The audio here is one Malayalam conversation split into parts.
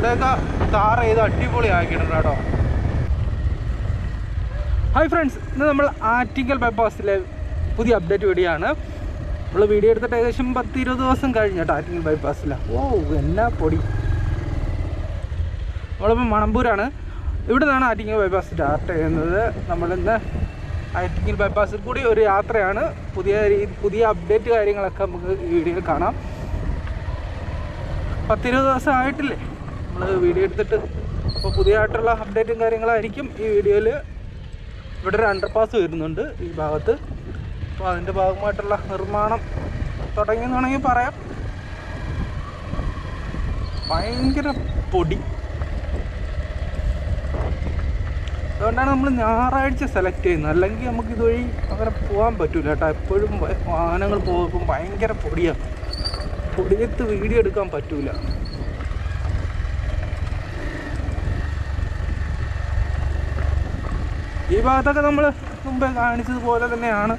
ഇവിടെയൊക്കെ ടാർ ചെയ്ത് അടിപൊളി ആക്കിയിട്ടുണ്ട് കേട്ടോ. ഹായ് ഫ്രണ്ട്സ്, ഇന്ന് നമ്മൾ ആറ്റിങ്ങൽ ബൈപ്പാസിലെ പുതിയ അപ്ഡേറ്റ് വീഡിയോ ആണ്. നമ്മൾ വീഡിയോ എടുത്തിട്ട് ഏകദേശം 10-20 ദിവസം കഴിഞ്ഞു കേട്ടോ ആറ്റിങ്ങൽ ബൈപ്പാസിലാണ്. എന്നാ പൊടി. നമ്മളിപ്പോൾ മണമ്പൂരാണ്. ഇവിടെ നിന്നാണ് ആറ്റിങ്ങൽ ബൈപ്പാസ് സ്റ്റാർട്ട് ചെയ്യുന്നത്. നമ്മളിന്ന് ആറ്റിങ്ങൽ ബൈപ്പാസിൽ കൂടി ഒരു യാത്രയാണ്. പുതിയ അപ്ഡേറ്റ് കാര്യങ്ങളൊക്കെ നമുക്ക് ഈ വീഡിയോയിൽ കാണാം. 10-20 ദിവസം ആയിട്ടില്ലേ നമ്മൾ വീഡിയോ എടുത്തിട്ട്. അപ്പോൾ പുതിയതായിട്ടുള്ള അപ്ഡേറ്റും കാര്യങ്ങളായിരിക്കും ഈ വീഡിയോയിൽ. ഇവിടെ ഒരു അണ്ടർപാസ് വരുന്നുണ്ട് ഈ ഭാഗത്ത്. അപ്പോൾ അതിൻ്റെ ഭാഗമായിട്ടുള്ള നിർമ്മാണം തുടങ്ങിയെന്ന് വേണമെങ്കിൽ പറയാം. ഭയങ്കര പൊടി. അതുകൊണ്ടാണ് നമ്മൾ ഞായറാഴ്ച സെലക്ട് ചെയ്യുന്നത്. അല്ലെങ്കിൽ നമുക്ക് ഇതുവഴി അങ്ങനെ പോകാൻ പറ്റില്ല കേട്ടോ. എപ്പോഴും വാഹനങ്ങൾ പോകുമ്പോൾ ഭയങ്കര പൊടിയാണ്. പൊടിയത്ത് വീഡിയോ എടുക്കാൻ പറ്റില്ല. ഈ ഭാഗത്തൊക്കെ നമ്മൾ മുമ്പേ കാണിച്ചതുപോലെ തന്നെയാണ്.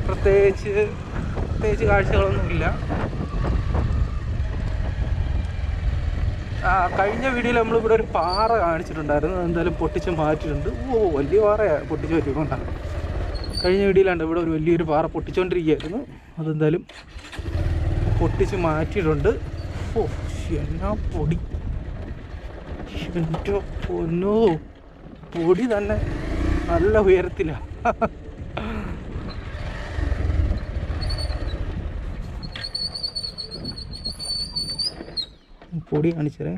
പ്രത്യേകിച്ച് കാഴ്ചകളൊന്നുമില്ല. കഴിഞ്ഞ വീഡിയോയിൽ നമ്മളിവിടെ ഒരു പാറ കാണിച്ചിട്ടുണ്ടായിരുന്നു. എന്തായാലും പൊട്ടിച്ച് മാറ്റിയിട്ടുണ്ട്. വലിയ പാറയാണ് പൊട്ടിച്ച് മാറ്റിക്കൊണ്ടാണ്. കഴിഞ്ഞ വീഡിയോയിലാണ് ഇവിടെ ഒരു വലിയൊരു പാറ പൊട്ടിച്ചുകൊണ്ടിരിക്കുകയായിരുന്നു. അതെന്തായാലും പൊട്ടിച്ച് മാറ്റിയിട്ടുണ്ട്. എന്നാ പൊടി. എൻ്റെ പൊന്നോ, പൊടി തന്നെ നല്ല ഉയരത്തിലാണ്. പൊടി കാണിച്ചേ.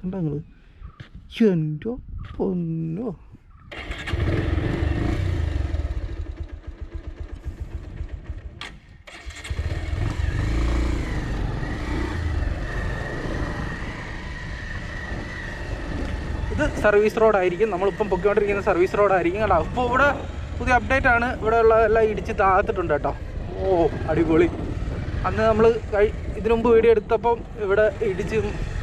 കണ്ടോ നിങ്ങൾ? എൻ്റെ പൊന്നോ. ഇത് സർവീസ് റോഡായിരിക്കും. നമ്മളിപ്പം പൊയ്ക്കൊണ്ടിരിക്കുന്ന സർവീസ് റോഡായിരിക്കും കേട്ടോ. അപ്പോൾ ഇവിടെ പുതിയ അപ്ഡേറ്റ് ആണ്. ഇവിടെ ഉള്ള എല്ലാം ഇടിച്ച് താത്തിട്ടുണ്ട് കേട്ടോ. അടിപൊളി. അന്ന് നമ്മൾ ഇതിനു മുമ്പ് വീഡിയോ എടുത്തപ്പം ഇവിടെ ഇടിച്ച്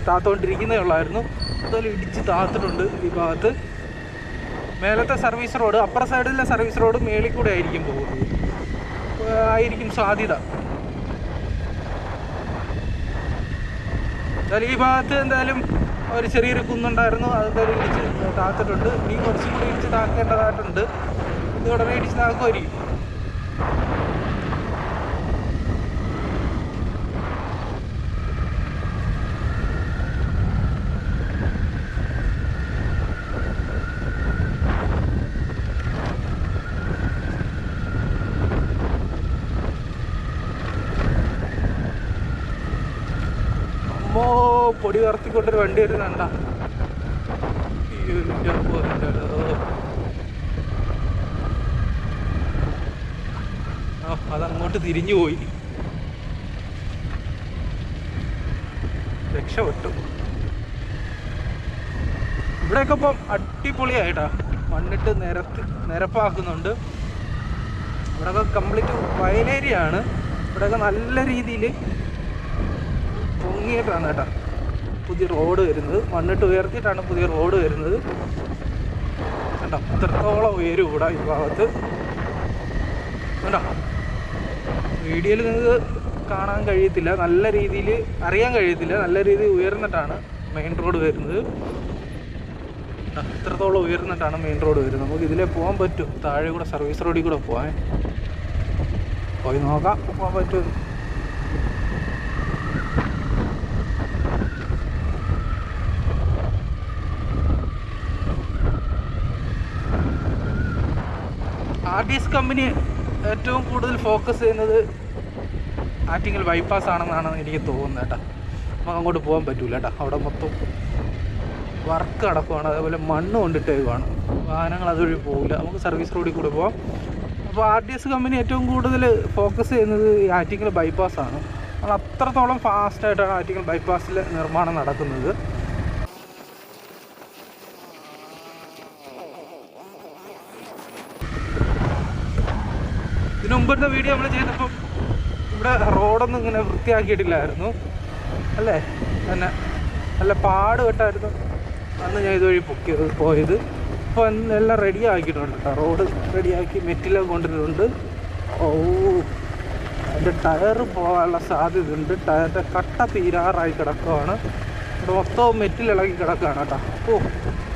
താത്തുകൊണ്ടിരിക്കുന്നേ ഉള്ളായിരുന്നു. അതുപോലെ ഇടിച്ച് താത്തിട്ടുണ്ട് ഈ ഭാഗത്ത്. മേലത്തെ സർവീസ് റോഡ്, അപ്പുറ സൈഡിലെ സർവീസ് റോഡ് മേളിൽ കൂടെ ആയിരിക്കും പോകുന്നത്. ആയിരിക്കും സാധ്യത. എന്തായാലും ഈ ഭാഗത്ത് എന്തായാലും ഒരു ചെറിയൊരു കുന്നുണ്ടായിരുന്നു. അതെന്തായാലും ഇടിച്ച് താത്തിട്ടുണ്ട്. ഇനി കുറച്ചും കൂടി ഇടിച്ച് താക്കേണ്ടതായിട്ടുണ്ട്. ഇത് ഉടനെ ഇടിച്ച് താക്കുമായിരിക്കും. പൊടി കറത്തിക്കൊണ്ടൊരു വണ്ടി വരുന്നുണ്ട. അതങ്ങോട്ട് തിരിഞ്ഞു പോയി. രക്ഷപ്പെട്ടു. ഇവിടെയൊക്കെ ഇപ്പം അടിപൊളിയായിട്ടാ മണ്ണിട്ട് നിരപ്പാക്കുന്നുണ്ട്. ഇവിടെയൊക്കെ കംപ്ലീറ്റ് വയലേരിയ ആണ്. ഇവിടെയൊക്കെ നല്ല രീതിയിൽ പൊങ്ങിയിട്ടാണ് കേട്ടോ പുതിയ റോഡ് വരുന്നത്. മണ്ണിട്ട് ഉയർത്തിയിട്ടാണ് പുതിയ റോഡ് വരുന്നത് കേട്ടോ. ഇത്രത്തോളം ഉയരും ഇവിടെ ഈ ഭാഗത്ത് കേട്ടോ. വീഡിയോയിൽ നിങ്ങൾക്ക് കാണാൻ കഴിയത്തില്ല, നല്ല രീതിയിൽ അറിയാൻ കഴിയത്തില്ല. നല്ല രീതിയിൽ ഉയർന്നിട്ടാണ് മെയിൻ റോഡ് വരുന്നത്. ഇത്രത്തോളം ഉയർന്നിട്ടാണ് മെയിൻ റോഡ് വരുന്നത്. നമുക്ക് ഇതിലേ പോകാൻ പറ്റും. താഴെ കൂടെ സർവീസ് റോഡിൽ കൂടെ പോയി നോക്കാം പോകാൻ പറ്റും. RDS കമ്പനി ഏറ്റവും കൂടുതൽ ഫോക്കസ് ചെയ്യുന്നത് ആറ്റിങ്ങൽ ബൈപ്പാസ് ആണെന്നാണ് എനിക്ക് തോന്നുന്നത് കേട്ടോ. നമുക്ക് അങ്ങോട്ട് പോകാൻ പറ്റില്ല കേട്ടോ. അവിടെ മൊത്തം വർക്ക് നടക്കുവാണ്. അതേപോലെ മണ്ണ് കൊണ്ടിട്ടേക്കുവാണ്. വാഹനങ്ങൾ അതുവഴി പോകില്ല. നമുക്ക് സർവീസ് റോഡിൽ കൂടെ പോകാം. അപ്പോൾ RDS കമ്പനി ഏറ്റവും കൂടുതൽ ഫോക്കസ് ചെയ്യുന്നത് ഈ ആറ്റിങ്ങൽ ബൈപ്പാസാണ്. അത് അത്രത്തോളം ഫാസ്റ്റായിട്ടാണ് ആറ്റിങ്ങൽ ബൈപ്പാസിൽ നിർമ്മാണം നടക്കുന്നത്. ഇതിനു മുമ്പത്തെ വീഡിയോ നമ്മൾ ചെയ്തപ്പം ഇവിടെ റോഡൊന്നും ഇങ്ങനെ വൃത്തിയാക്കിയിട്ടില്ലായിരുന്നു അല്ലേ. തന്നെ നല്ല പാട് കെട്ടായിരുന്നു അന്ന് ഞാൻ ഇതുവഴി പോയത്. ഇപ്പോൾ എല്ലാം റെഡി ആക്കിയിട്ടുണ്ട് കേട്ടോ. റോഡ് റെഡിയാക്കി മെറ്റിലൊക്കെ കൊണ്ടിട്ടുണ്ട്. എൻ്റെ ടയർ പോകാനുള്ള സാധ്യതയുണ്ട്. ടയറിൻ്റെ കട്ട തീരാറായി കിടക്കുകയാണ്. ഇവിടെ മൊത്തം മെറ്റിലിളകി കിടക്കുകയാണ് കേട്ടോ. ഓ,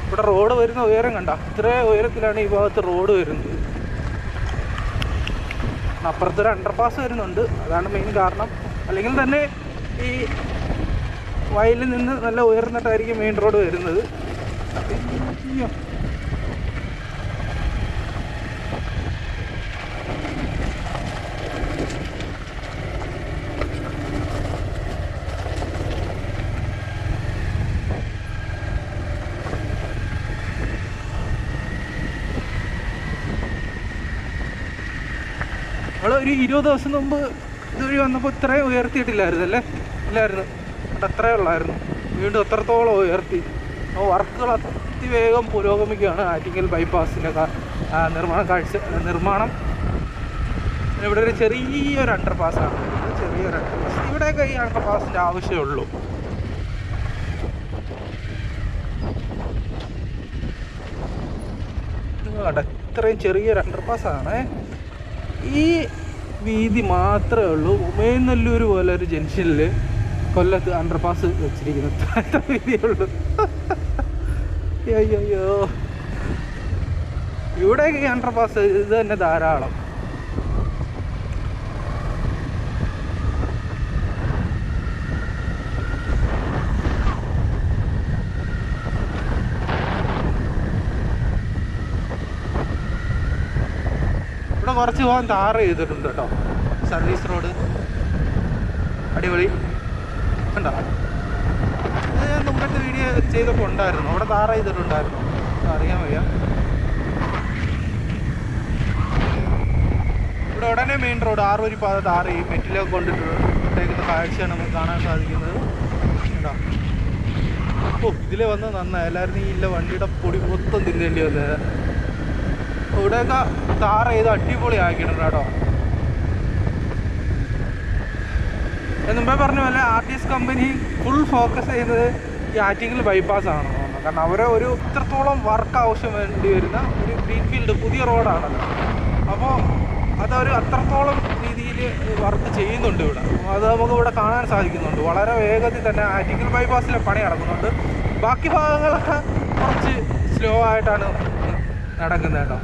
ഇവിടെ റോഡ് വരുന്ന ഉയരം കണ്ട, ഇത്രയും ഉയരത്തിലാണ് ഈ ഭാഗത്ത് റോഡ് വരുന്നത്. അപ്പുറത്തൊരു അണ്ടർപാസ് വരുന്നുണ്ട്, അതാണ് മെയിൻ കാരണം. അല്ലെങ്കിൽ തന്നെ ഈ വയലിൽ നിന്ന് നല്ല ഉയർന്നിട്ടായിരിക്കും മെയിൻ റോഡ് വരുന്നത്. നമ്മളൊരു 20 ദിവസം മുമ്പ് ഇതുവഴി വന്നപ്പോൾ ഇത്രയും ഉയർത്തിയിട്ടില്ലായിരുന്നു അല്ലേ? ഇല്ലായിരുന്നു, അത്രയേ ഉള്ളായിരുന്നു. വീണ്ടും എത്രത്തോളം ഉയർത്തി. വർക്കുകൾ അതിവേഗം പുരോഗമിക്കുകയാണ് ആറ്റിങ്ങൽ ബൈപ്പാസിൻ്റെ നിർമ്മാണം. ഇവിടെ ഒരു ചെറിയൊരു അണ്ടർപാസ്സാണ്, ചെറിയൊരു അണ്ടർപാസ്. ഇവിടെയൊക്കെ ഈ അണ്ടർപാസിൻ്റെ ആവശ്യമുള്ളൂ. നിങ്ങളുടെ ഇത്രയും ചെറിയൊരു അണ്ടർപാസ്സാണ്. ഈ വീതി മാത്രമേ ഉള്ളൂ. ഉമയനല്ലൂർ പോലെ ഒരു ജംഗ്ഷനിൽ കൊല്ലത്ത് അണ്ടർപാസ് വെച്ചിരിക്കുന്നത് അത്ര വീതിയുള്ളൂ. അയ്യോ, ഇവിടെയൊക്കെ ഈ അണ്ടർപാസ് ഇത് തന്നെ ധാരാളം. ഇവിടെ കുറച്ച് പോകാൻ ടാർ ചെയ്തിട്ടുണ്ട് കേട്ടോ. സർവീസ് റോഡ് അടിപൊളി കണ്ടോ? ഞാൻ മുമ്പത്തെ വീഡിയോ ചെയ്തപ്പോൾ ഉണ്ടായിരുന്നു, അവിടെ ടാർ ചെയ്തിട്ടുണ്ടായിരുന്നു, അറിയാൻ വയ്യ. ഇവിടെ ഉടനെ മെയിൻ റോഡ് 6 വരി പാത ടാർ ചെയ്യും. മെറ്റിലൊക്കെ കൊണ്ടിട്ടേക്കുന്ന കാഴ്ചയാണ് നമുക്ക് കാണാൻ സാധിക്കുന്നത് കേട്ടോ. ഓ, ഇതിലെ വന്ന് നന്നായി, എല്ലാവരും ഈ ഇല്ല വണ്ടിയുടെ പൊടി മൊത്തം തിന്നേണ്ടി വന്നത്. ഇവിടെയൊക്കെ ടാർ ചെയ്ത് അടിപൊളി ആക്കിയിട്ടുണ്ട് കേട്ടോ. മുമ്പേ പറഞ്ഞ പോലെ ആർട്ടിസ് കമ്പനി ഫുൾ ഫോക്കസ് ചെയ്യുന്നത് ഈ ആറ്റിങ്ങൽ ബൈപ്പാസ് ആണെന്ന് തോന്നുന്നു. കാരണം അവരെ ഒരു ഇത്രത്തോളം വർക്ക് ആവശ്യം വേണ്ടി വരുന്ന ഒരു ഗ്രീൻഫീൽഡ് പുതിയ റോഡാണല്ലോ. അപ്പോൾ അതവർ അത്രത്തോളം രീതിയിൽ വർക്ക് ചെയ്യുന്നുണ്ട് ഇവിടെ. അത് നമുക്ക് ഇവിടെ കാണാൻ സാധിക്കുന്നുണ്ട്. വളരെ വേഗത്തിൽ തന്നെ ആറ്റിങ്ങൽ ബൈപ്പാസിലെ പണി നടക്കുന്നുണ്ട്. ബാക്കി ഭാഗങ്ങളൊക്കെ കുറച്ച് സ്ലോ ആയിട്ടാണ് നടക്കുന്നത് കേട്ടോ.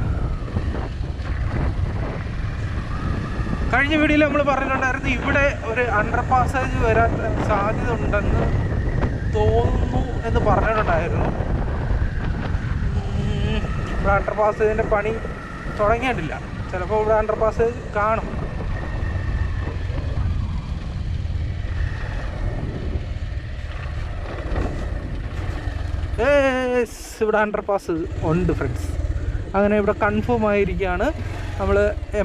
കഴിഞ്ഞ വീഡിയോയിൽ നമ്മൾ പറഞ്ഞിട്ടുണ്ടായിരുന്നു ഇവിടെ ഒരു അണ്ടർ പാസേജ് വരാൻ സാധ്യത ഉണ്ടെന്ന് തോന്നുന്നു എന്ന് പറഞ്ഞിട്ടുണ്ടായിരുന്നു. ഇവിടെ അണ്ടർ പാസേജിൻ്റെ പണി തുടങ്ങിയിട്ടില്ല. ചിലപ്പോൾ ഇവിടെ അണ്ടർ പാസേജ് കാണും. ഇവിടെ അണ്ടർ പാസ് ഉണ്ട് ഫ്രണ്ട്സ്. അങ്ങനെ ഇവിടെ കൺഫേം ആയിരിക്കുകയാണ്. നമ്മൾ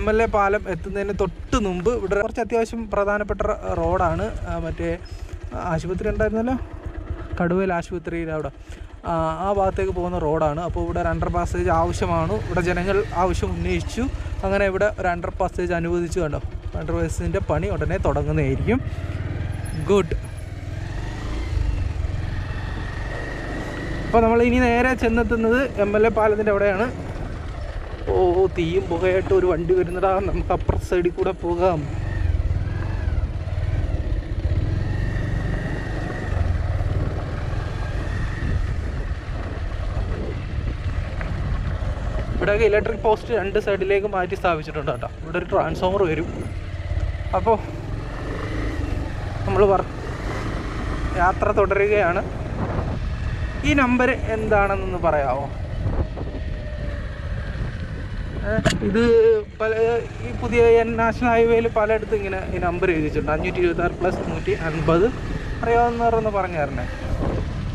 MLA പാലം എത്തുന്നതിന് തൊട്ട് മുമ്പ് ഇവിടെ കുറച്ച് അത്യാവശ്യം പ്രധാനപ്പെട്ട റോഡാണ്. മറ്റേ ആശുപത്രി ഉണ്ടായിരുന്നല്ലോ, കടുവയിൽ ആശുപത്രിയിൽ അവിടെ ആ ഭാഗത്തേക്ക് പോകുന്ന റോഡാണ്. അപ്പോൾ ഇവിടെ ഒരു അണ്ടർ പാസേജ് ആവശ്യമാണ്. ഇവിടെ ജനങ്ങൾ ആവശ്യം ഉന്നയിച്ചു. അങ്ങനെ ഇവിടെ ഒരു അണ്ടർ പാസേജ് അനുവദിച്ചു. കണ്ടോ, അണ്ടർ പാസേജിൻ്റെ പണി ഉടനെ തുടങ്ങുന്നതായിരിക്കും. ഗുഡ്. അപ്പോൾ നമ്മൾ ഇനി നേരെ ചെന്നെത്തുന്നത് MLA പാലത്തിൻ്റെ അവിടെയാണ്. ഓ, തീയും പുകയായിട്ട് ഒരു വണ്ടി വരുന്നടാ. നമുക്ക് അപ്പുറ സൈഡിൽ കൂടെ പോകാം. ഇവിടെയൊക്കെ ഇലക്ട്രിക് പോസ്റ്റ് 2 സൈഡിലേക്ക് മാറ്റി സ്ഥാപിച്ചിട്ടുണ്ട് കേട്ടോ. ഇവിടെ ഒരു ട്രാൻസ്ഫോമർ വരും. അപ്പോൾ നമ്മൾ യാത്ര തുടരുകയാണ്. ഈ നമ്പർ എന്താണെന്നൊന്ന് പറയാമോ? ഇത് ഈ പുതിയ നാഷണൽ ഹൈവേയിൽ പലയിടത്തും ഇങ്ങനെ ഈ നമ്പർ എഴുതിയിട്ടുണ്ട്. 526+150 അറിയാവുന്നവരെന്ന് പറഞ്ഞു തരണേ.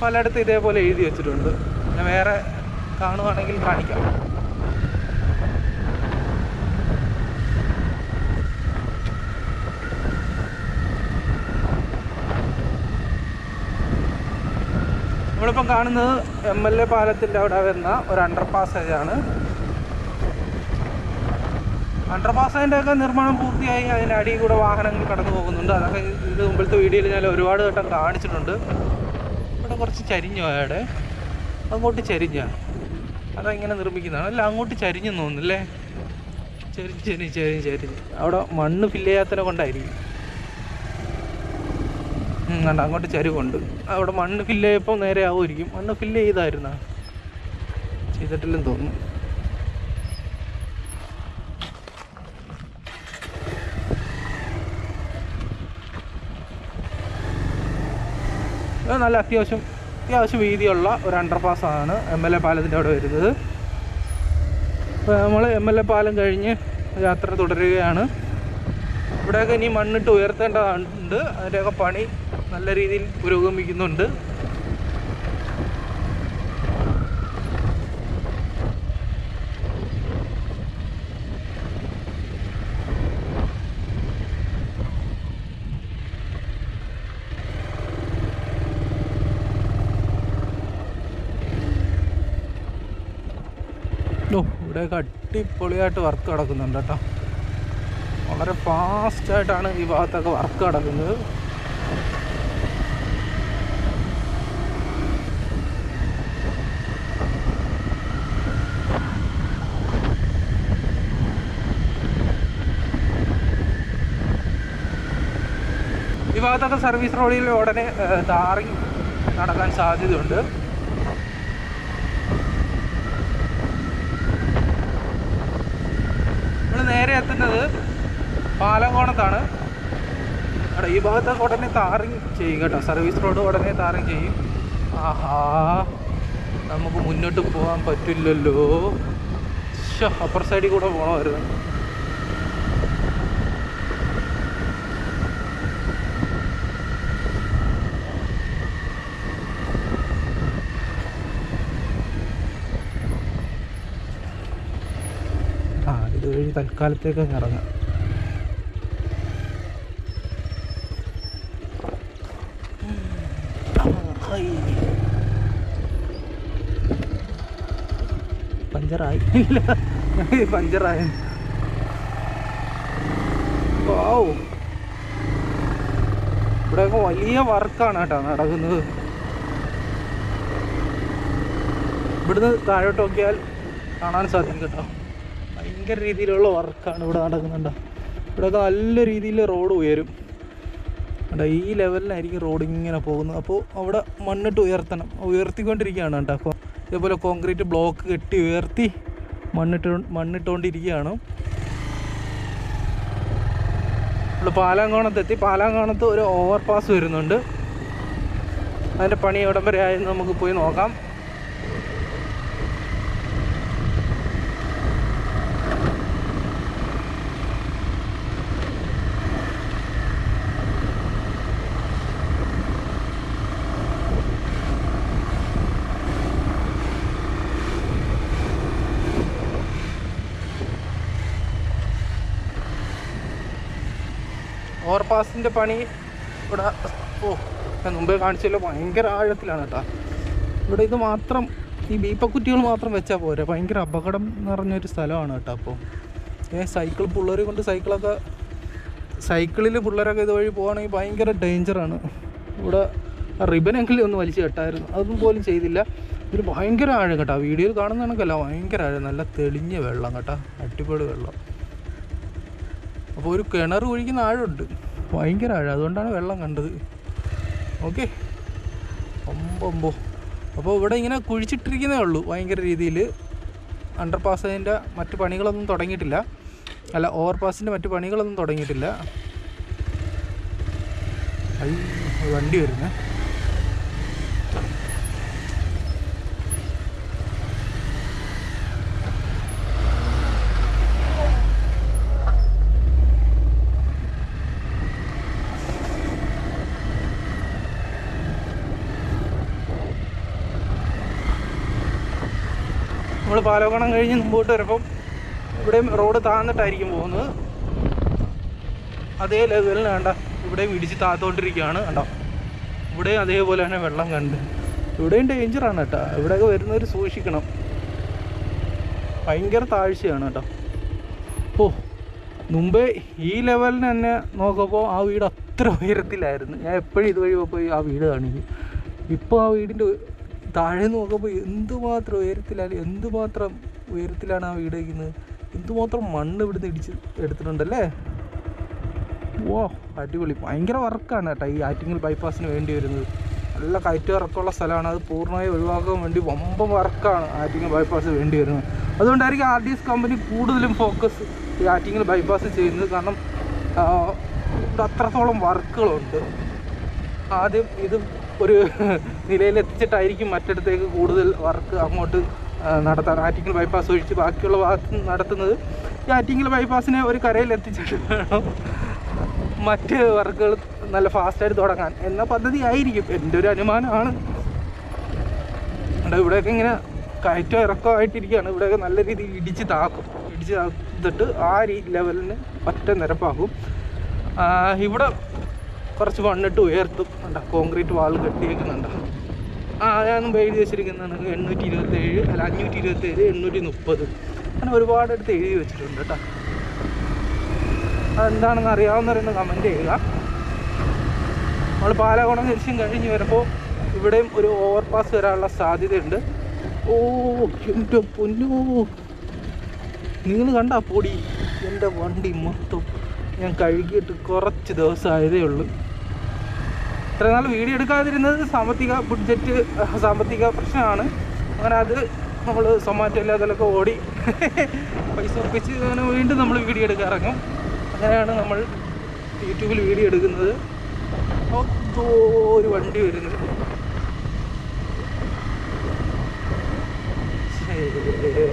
പലയിടത്തും ഇതേപോലെ എഴുതി വെച്ചിട്ടുണ്ട്. പിന്നെ വേറെ കാണുവാണെങ്കിൽ കാണിക്കാം. നമ്മളിപ്പം കാണുന്നത് MLA പാലത്തിൻ്റെ അവിടെ വരുന്ന ഒരു അണ്ടർ പാസേജാണ്. അണ്ടർ പാസേജിൻ്റെ ഒക്കെ നിർമ്മാണം പൂർത്തിയായി. അതിൻ്റെ അടിയിൽ കൂടെ വാഹനങ്ങൾ കടന്നു പോകുന്നുണ്ട്. അതൊക്കെ ഇത് മുമ്പത്തെ വീഡിയോയിൽ ഞാൻ ഒരുപാട് വട്ടം കാണിച്ചിട്ടുണ്ട്. ഇവിടെ കുറച്ച് ചരിഞ്ഞു അവിടെ, അങ്ങോട്ട് ചരിഞ്ഞാണ്. അതെങ്ങനെ നിർമ്മിക്കുന്നതാണ്. അല്ല, അങ്ങോട്ട് ചരിഞ്ഞെന്ന് തോന്നുന്നില്ലേ? ചെരിഞ്ഞ് അവിടെ മണ്ണ് ഫില്ല് ചെയ്യാത്തതിനെ കൊണ്ടായിരിക്കും. കണ്ട അങ്ങോട്ട് ചരിവുണ്ട്. അവിടെ മണ്ണ് ഫില്ല് ചെയ്യപ്പോൾ നേരെ ആവുമായിരിക്കും. മണ്ണ് ഫില്ല് ചെയ്തായിരുന്ന ചെയ്തിട്ടില്ലെന്ന് തോന്നുന്നു. നല്ല അത്യാവശ്യം വീതിയുള്ള ഒരു അണ്ടർപാസ്സാണ് MLA പാലത്തിൻ്റെ അവിടെ വരുന്നത്. അപ്പോൾ നമ്മൾ MLA പാലം കഴിഞ്ഞ് യാത്ര തുടരുകയാണ്. ഇവിടെയൊക്കെ ഇനി മണ്ണിട്ട് ഉയർത്തേണ്ടതുണ്ട്. അതിൻ്റെയൊക്കെ പണി നല്ല രീതിയിൽ പുരോഗമിക്കുന്നുണ്ട്. ഇവിടെയൊക്കെ അടിപൊളിയായിട്ട് വർക്ക് നടക്കുന്നുണ്ട് കേട്ടോ. വളരെ ഫാസ്റ്റായിട്ടാണ് ഈ ഭാഗത്തൊക്കെ വർക്ക് നടക്കുന്നത്. ഈ ഭാഗത്തൊക്കെ സർവീസ് റോഡിൽ ഉടനെ ടാറിങ് നടക്കാൻ സാധ്യതയുണ്ട്. നേരെ എത്തുന്നത് പാലങ്കോണത്താണ്. അവിടെ ഈ ഭാഗത്തൊക്കെ ഉടനെ ടാറിങ് ചെയ്യും കേട്ടോ. സർവീസ് റോഡ് ഉടനെ ടാറിങ് ചെയ്യും. ആഹാ, നമുക്ക് മുന്നോട്ട് പോകാൻ പറ്റില്ലല്ലോ. അപ്പർ സൈഡിൽ കൂടെ പോകണമായിരുന്നു. ഇതുവഴി തൽക്കാലത്തേക്ക് ഇറങ്ങാം. പഞ്ചറായി പഞ്ചറായ ഇവിടെയൊക്കെ വലിയ വർക്കാണ് കേട്ടോ നടക്കുന്നത്. ഇവിടുന്ന് താഴോട്ട് നോക്കിയാൽ കാണാൻ സാധിക്കും കേട്ടോ. ഭയങ്കര രീതിയിലുള്ള വർക്കാണ് ഇവിടെ നടക്കുന്നുണ്ട്. ഇവിടെയൊക്കെ നല്ല രീതിയിൽ റോഡ് ഉയരും. അവിടെ ഈ ലെവലിലായിരിക്കും റോഡ് ഇങ്ങനെ പോകുന്നത്. അപ്പോൾ അവിടെ മണ്ണിട്ട് ഉയർത്തിക്കൊണ്ടിരിക്കുകയാണ് കേട്ടോ. അപ്പോൾ ഇതേപോലെ കോൺക്രീറ്റ് ബ്ലോക്ക് കെട്ടി ഉയർത്തി മണ്ണിട്ടുകൊണ്ടിരിക്കുകയാണ്. നമ്മൾ പാലാങ്കോണത്തെത്തി. പാലാങ്കോണത്ത് ഒരു ഓവർപാസ് വരുന്നുണ്ട്. അതിൻ്റെ പണി എവിടം വരെ ആയെന്ന് നമുക്ക് പോയി നോക്കാം. ഓവർപാസിൻ്റെ പണി ഇവിടെ ഞാൻ മുമ്പേ കാണിച്ചല്ലോ, ഭയങ്കര ആഴത്തിലാണ് കേട്ടോ. ഇവിടെ ഇത് മാത്രം, ഈ ബീപ്പക്കുറ്റികൾ മാത്രം വെച്ചാൽ പോരെ. ഭയങ്കര അപകടം നിറഞ്ഞൊരു സ്ഥലമാണ് കേട്ടോ. അപ്പോൾ പിള്ളേരെ കൊണ്ട് സൈക്കിളിൽ പിള്ളേരൊക്കെ ഇതുവഴി പോകുകയാണെങ്കിൽ ഭയങ്കര ഡേഞ്ചറാണ്. ഇവിടെ റിബനെങ്കിലും ഒന്ന് വലിച്ചു കെട്ടായിരുന്നു, അതൊന്നും പോലും ചെയ്തില്ല. ഇതിൽ ഭയങ്കര ആഴം കേട്ടോ. വീഡിയോയിൽ കാണുന്ന കണക്കല്ല, ഭയങ്കര ആഴം. നല്ല തെളിഞ്ഞ വെള്ളം കേട്ടോ, അടിപൊളി വെള്ളം. അപ്പോൾ ഒരു കിണർ ഒഴിക്കുന്ന ആഴമുണ്ട്, ഭയങ്കര ആഴം. അതുകൊണ്ടാണ് വെള്ളം കണ്ടത്. ഓക്കെ, അപ്പോൾ ഇവിടെ ഇങ്ങനെ കുഴിച്ചിട്ടിരിക്കുന്നേ ഉള്ളൂ ഭയങ്കര രീതിയിൽ. അണ്ടർപാസിൻ്റെ മറ്റ് പണികളൊന്നും തുടങ്ങിയിട്ടില്ല. ഓവർപാസിൻ്റെ മറ്റ് പണികളൊന്നും തുടങ്ങിയിട്ടില്ല. വണ്ടി വരുന്നേ. നമ്മൾ പാലോകണം കഴിഞ്ഞ് മുമ്പോട്ട് വരുമ്പം ഇവിടെയും റോഡ് താഴ്ന്നിട്ടായിരിക്കും പോകുന്നത്. അതേ ലെവലിന് വേണ്ട, ഇവിടെയും ഇടിച്ച് താഴ്ത്തുകൊണ്ടിരിക്കുകയാണ് കണ്ടോ. ഇവിടെയും അതേപോലെ തന്നെ വെള്ളം കണ്ട്. ഇവിടെയും ഡേഞ്ചറാണ് കേട്ടോ. ഇവിടെയൊക്കെ വരുന്നവർ സൂക്ഷിക്കണം, ഭയങ്കര താഴ്ചയാണ് കേട്ടോ. മുമ്പേ ഈ ലെവലിന് തന്നെ നോക്കുമ്പോൾ ആ വീട് അത്ര ഉയരത്തിലായിരുന്നു. ഞാൻ എപ്പോഴും ഇതുവഴി പോയി ആ വീട് കാണിക്കും. ഇപ്പോൾ ആ വീടിൻ്റെ താഴെ നോക്കുമ്പോൾ എന്തുമാത്രം ഉയരത്തിലാണ് ആ വീട് വയ്ക്കുന്നത്. എന്തുമാത്രം മണ്ണ് ഇവിടുന്ന് ഇടിച്ച് എടുത്തിട്ടുണ്ടല്ലേ. ഓ അടിപൊളി, ഭയങ്കര വർക്കാണ് കേട്ടോ ഈ ആറ്റിങ്ങൽ ബൈപ്പാസിന് വേണ്ടി വരുന്നത്. നല്ല കയറ്റം ഇറക്കമുള്ള സ്ഥലമാണ്, അത് പൂർണ്ണമായി ഒഴിവാക്കാൻ വേണ്ടി വമ്പൻ വർക്കാണ് ആറ്റിങ്ങൽ ബൈപ്പാസ് വേണ്ടി വരുന്നത്. അതുകൊണ്ടായിരിക്കും RDS കമ്പനി കൂടുതലും ഫോക്കസ് ഈ ആറ്റിങ്ങൽ ബൈപ്പാസ് ചെയ്യുന്നത്. കാരണം ഇവിടെ അത്രത്തോളം വർക്കുകളുണ്ട്. ആദ്യം ഇത് ഒരു നിലയിലെത്തിച്ചിട്ടായിരിക്കും മറ്റിടത്തേക്ക് കൂടുതൽ വർക്ക് അങ്ങോട്ട് നടത്താൻ. ആറ്റിങ്ങൽ ബൈപ്പാസ് ഒഴിച്ച് ബാക്കിയുള്ള ഭാഗത്ത് നടത്തുന്നത് ഈ ആറ്റിങ്ങൽ ബൈപ്പാസിനെ ഒരു കരയിലെത്തിച്ചിട്ട് വേണം മറ്റ് വർക്കുകൾ നല്ല ഫാസ്റ്റായിട്ട് തുടങ്ങാൻ എന്ന പദ്ധതി ആയിരിക്കും, എൻ്റെ ഒരു അനുമാനമാണ്. ഇവിടെയൊക്കെ ഇങ്ങനെ കയറ്റം ഇറക്കമായിട്ടിരിക്കുകയാണ്. ഇവിടെയൊക്കെ നല്ല രീതിയിൽ ഇടിച്ച് താത്തിട്ട് ആ ലെവലിന് ഒറ്റ നിരപ്പാക്കും. ഇവിടെ കുറച്ച് മണ്ണിട്ട് ഉയർത്തും. കണ്ടോ കോൺക്രീറ്റ് വാൾ കെട്ടിയേക്കുന്നുണ്ടോ. ഞാൻ മുമ്പ് എഴുതി വെച്ചിരിക്കുന്നതാണ് 827 അല്ല 527 830 അങ്ങനെ ഒരുപാടെടുത്ത് എഴുതി വെച്ചിട്ടുണ്ട് കേട്ടോ. അതെന്താണെന്ന് അറിയാവുന്നവരെന്ന് കമൻറ്റ് ചെയ്യുക. നമ്മൾ പാലാകോണം ജംഗ്ഷൻ കഴിഞ്ഞ് വരുമ്പോൾ ഇവിടെയും ഒരു ഓവർപാസ് വരാനുള്ള സാധ്യതയുണ്ട്. ഓ എൻ്റെ പൊന്നോ, നിങ്ങൾ കണ്ടാ പൊടി. എൻ്റെ വണ്ടി മൊത്തം ഞാൻ കഴുകിയിട്ട് കുറച്ച് ദിവസമായതേ ഉള്ളൂ. ഇത്ര നാൾ വീഡിയോ എടുക്കാതിരുന്നത് സാമ്പത്തിക പ്രശ്നമാണ്. അങ്ങനെ അത് നമ്മൾ സൊമാറ്റോ അതിലൊക്കെ ഓടി പൈസ ഒപ്പിച്ച് അങ്ങനെ വീണ്ടും നമ്മൾ വീഡിയോ എടുക്കാറിറങ്ങും. അങ്ങനെയാണ് നമ്മൾ യൂട്യൂബിൽ വീഡിയോ എടുക്കുന്നത്. ഒരു വണ്ടി വരുന്നത്,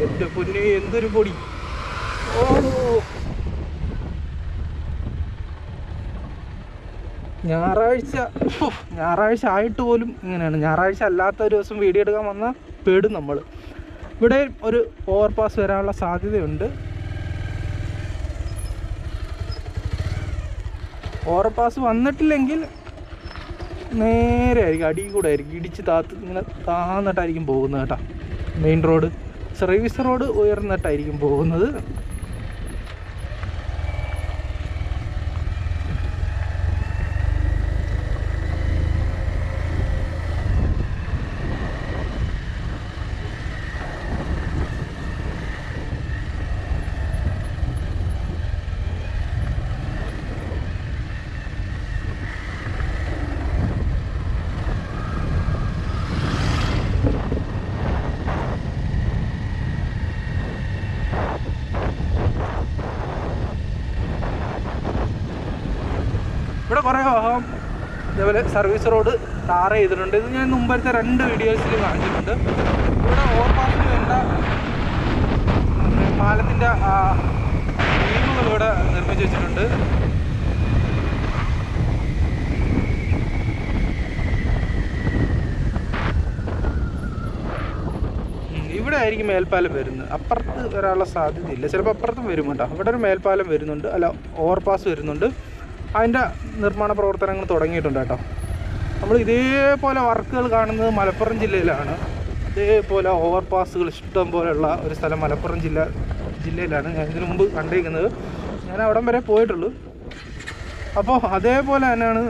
എൻ്റെ പൊന്നെ എന്തൊരു പൊടി. ഞായറാഴ്ച ആയിട്ട് പോലും ഇങ്ങനെയാണ്. ഞായറാഴ്ച അല്ലാത്ത ഒരു ദിവസം വീഡിയോ എടുക്കാൻ വന്നാൽ പേടും നമ്മൾ. ഇവിടെ ഒരു ഓവർപാസ് വരാനുള്ള സാധ്യതയുണ്ട്. ഓവർപാസ് വന്നിട്ടില്ലെങ്കിൽ നേരെ ആയിരിക്കും, അടിയിൽ കൂടെ ആയിരിക്കും ഇടിച്ച് ഇങ്ങനെ താന്നിട്ടായിരിക്കും പോകുന്നത് കേട്ടോ. മെയിൻ റോഡ്, സർവീസ് റോഡ് ഉയർന്നിട്ടായിരിക്കും പോകുന്നത്. ഇവിടെ കുറേ ഭാഗം ഇതേപോലെ സർവീസ് റോഡ് ടാർ ചെയ്തിട്ടുണ്ട്. ഇത് ഞാൻ മുമ്പത്തെ 2 വീഡിയോസിൽ കാണിച്ചിട്ടുണ്ട്. ഇവിടെ ഓവർപാസിന് വേണ്ട പാലത്തിൻ്റെ ബീമുകൾ ഇവിടെ നിർമ്മിച്ച് വെച്ചിട്ടുണ്ട്. ഇവിടെ ആയിരിക്കും മേൽപ്പാലം വരുന്നത്. അപ്പുറത്ത് വരാനുള്ള സാധ്യതയില്ല, ചിലപ്പോൾ അപ്പുറത്തും വരും കേട്ടോ. ഇവിടെ ഒരു മേൽപ്പാലം വരുന്നുണ്ട്, അല്ല ഓവർപാസ് വരുന്നുണ്ട്. അതിൻ്റെ നിർമ്മാണ പ്രവർത്തനങ്ങൾ തുടങ്ങിയിട്ടുണ്ട് കേട്ടോ. നമ്മൾ ഇതേപോലെ വർക്കുകൾ കാണുന്നത് മലപ്പുറം ജില്ലയിലാണ്. ഇതേപോലെ ഓവർപാസുകൾ ഇഷ്ടം പോലെയുള്ള ഒരു സ്ഥലം മലപ്പുറം ജില്ലയിലാണ് ഞാൻ ഇതിനു മുമ്പ് കണ്ടിരിക്കുന്നത്. ഞാൻ അവിടം വരെ പോയിട്ടുള്ളൂ. അപ്പോൾ അതേപോലെ തന്നെയാണ്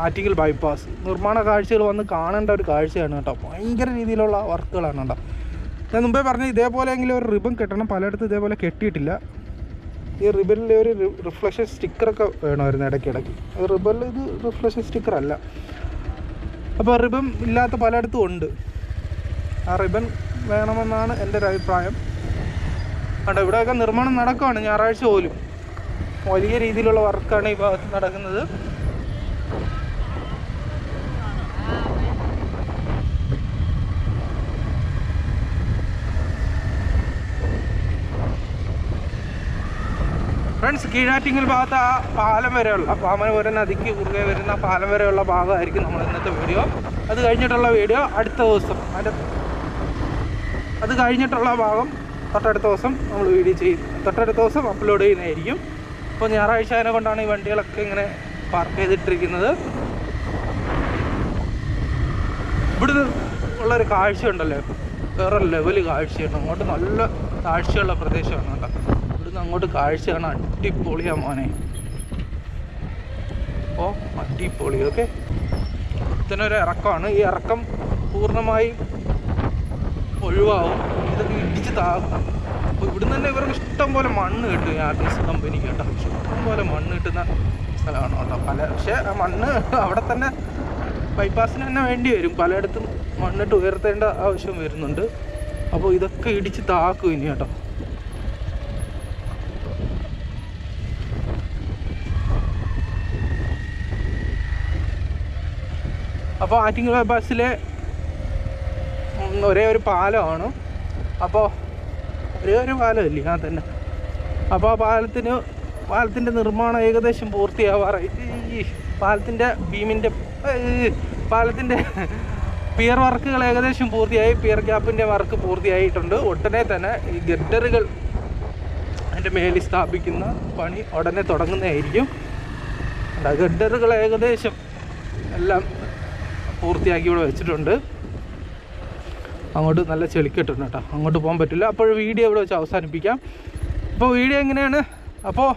ആറ്റിങ്ങൽ ബൈപ്പാസ്. നിർമ്മാണ കാഴ്ചകൾ വന്ന് കാണേണ്ട ഒരു കാഴ്ചയാണ് കേട്ടോ. ഭയങ്കര രീതിയിലുള്ള വർക്കുകളാണ് കേട്ടോ. ഞാൻ മുമ്പേ പറഞ്ഞ ഇതേപോലെയെങ്കിലും ഒരു റിബൺ കെട്ടണം. പലയിടത്തും ഇതേപോലെ കെട്ടിയിട്ടില്ല. ഈ റിബണിൽ ഒരു റിഫ്ലക്ഷൻ സ്റ്റിക്കറൊക്കെ വേണമായിരുന്നു ഇടയ്ക്കിടയ്ക്ക്. റിബണിൽ ഇത് റിഫ്ലക്ഷൻ സ്റ്റിക്കറല്ല. അപ്പോൾ റിബൺ ഇല്ലാത്ത പലയിടത്തും ഉണ്ട്. ആ റിബൺ വേണമെന്നാണ് എൻ്റെ ഒരു അഭിപ്രായം. കണ്ടോ ഇവിടെയൊക്കെ നിർമ്മാണം നടക്കുകയാണ് ഞായറാഴ്ച പോലും. വലിയ രീതിയിലുള്ള വർക്കാണ് ഈ ഭാഗത്ത് നടക്കുന്നത്. ഫ്രണ്ട്സ്, കീഴാറ്റിങ്ങൽ ഭാഗത്ത് ആ പാലം വരെയുള്ള പാമനപുരം നദിക്ക് കുറുകെ വരുന്ന പാലം വരെയുള്ള ഭാഗമായിരിക്കും നമ്മൾ ഇന്നത്തെ വീഡിയോ. അത് കഴിഞ്ഞിട്ടുള്ള വീഡിയോ അടുത്ത ദിവസം, അത് കഴിഞ്ഞിട്ടുള്ള ഭാഗം തൊട്ടടുത്ത ദിവസം നമ്മൾ വീഡിയോ ചെയ്യും, തൊട്ടടുത്ത ദിവസം അപ്ലോഡ് ചെയ്യുന്നതായിരിക്കും. അപ്പോൾ ഞായറാഴ്ച അതിനെ കൊണ്ടാണ് ഈ വണ്ടികളൊക്കെ ഇങ്ങനെ പാർക്ക് ചെയ്തിട്ടിരിക്കുന്നത്. ഇവിടുന്ന് ഉള്ളൊരു കാഴ്ച ഉണ്ടല്ലോ, വേറെ ലെവല് കാഴ്ചയാണ്. അങ്ങോട്ട് നല്ല കാഴ്ചയുള്ള പ്രദേശമാണ് കേട്ടോ. ഇവിടുന്ന് അങ്ങോട്ട് കാഴ്ച കാണാൻ അടിപൊളിയാണ് മോനെ. അപ്പോൾ അടിപൊളി. ഓക്കെ, ഇതിനൊരു ഇറക്കമാണ്. ഈ ഇറക്കം പൂർണ്ണമായും ഒഴിവാകും. ഇതൊക്കെ ഇടിച്ച് താകും. അപ്പോൾ ഇവിടുന്ന് തന്നെ ഇവർക്ക് ഇഷ്ടം പോലെ മണ്ണ് കിട്ടും ഈ ആർട്ടിസ്റ്റ് കമ്പനിക്ക് കേട്ടോ. ഇഷ്ടം പോലെ മണ്ണ് കിട്ടുന്ന സ്ഥലമാണ് കേട്ടോ. പക്ഷേ ആ മണ്ണ് അവിടെ തന്നെ ബൈപ്പാസിന് തന്നെ വേണ്ടി വരും. പലയിടത്തും മണ്ണിട്ട് ഉയർത്തേണ്ട ആവശ്യം വരുന്നുണ്ട്. അപ്പോൾ ഇതൊക്കെ ഇടിച്ച് താക്കും ഇനി കേട്ടോ. അപ്പോൾ ആറ്റിങ്ങൽ ബൈപ്പാസിലെ ഒരേ ഒരു പാലമാണ്. അപ്പോൾ ഒരേ ഒരു പാലമല്ലേ ആ തന്നെ. അപ്പോൾ ആ പാലത്തിൻ്റെ നിർമ്മാണം ഏകദേശം പൂർത്തിയാവാറായി. ഈ പാലത്തിൻ്റെ പിയർ വർക്കുകൾ ഏകദേശം പൂർത്തിയായി. പിയർ ഗ്യാപ്പിൻ്റെ വർക്ക് പൂർത്തിയായിട്ടുണ്ട്. ഉടനെ തന്നെ ഈ ഗഡറുകൾ അതിൻ്റെ മേലിൽ സ്ഥാപിക്കുന്ന പണി ഉടനെ തുടങ്ങുന്നതായിരിക്കും. ഗഡറുകൾ ഏകദേശം എല്ലാം പൂർത്തിയാക്കി ഇവിടെ വെച്ചിട്ടുണ്ട്. അങ്ങോട്ട് നല്ല ചെളിക്കെട്ടുണ്ട് കേട്ടോ, അങ്ങോട്ട് പോകാൻ പറ്റില്ല. അപ്പോൾ വീഡിയോ ഇവിടെ വെച്ച് അവസാനിപ്പിക്കാം. അപ്പോൾ വീഡിയോ എങ്ങനെയാണ്? അപ്പോൾ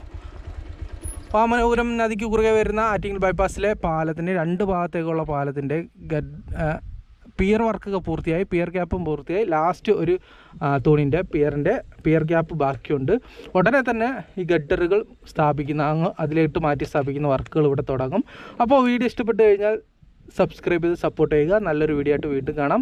വാമനപുരം നദിക്ക് കുറുകെ വരുന്ന ആറ്റിങ്ങൽ ബൈപ്പാസിലെ പാലത്തിൻ്റെ 2 ഭാഗത്തേക്കുള്ള പാലത്തിൻ്റെ പിയർ വർക്കൊക്കെ പൂർത്തിയായി. പിയർ ഗ്യാപ്പും പൂർത്തിയായി. ലാസ്റ്റ് ഒരു തൂണിൻ്റെ പിയർ ഗ്യാപ്പ് ബാക്കിയുണ്ട്. ഉടനെ തന്നെ ഈ ഗഡറുകൾ സ്ഥാപിക്കുന്ന അതിലേക്ക് മാറ്റി സ്ഥാപിക്കുന്ന വർക്കുകൾ ഇവിടെ തുടങ്ങും. അപ്പോൾ വീഡിയോ ഇഷ്ടപ്പെട്ട് കഴിഞ്ഞാൽ സബ്സ്ക്രൈബ് ചെയ്ത് സപ്പോർട്ട് ചെയ്യുക. നല്ലൊരു വീഡിയോ ആയിട്ട് വീണ്ടും കാണാം.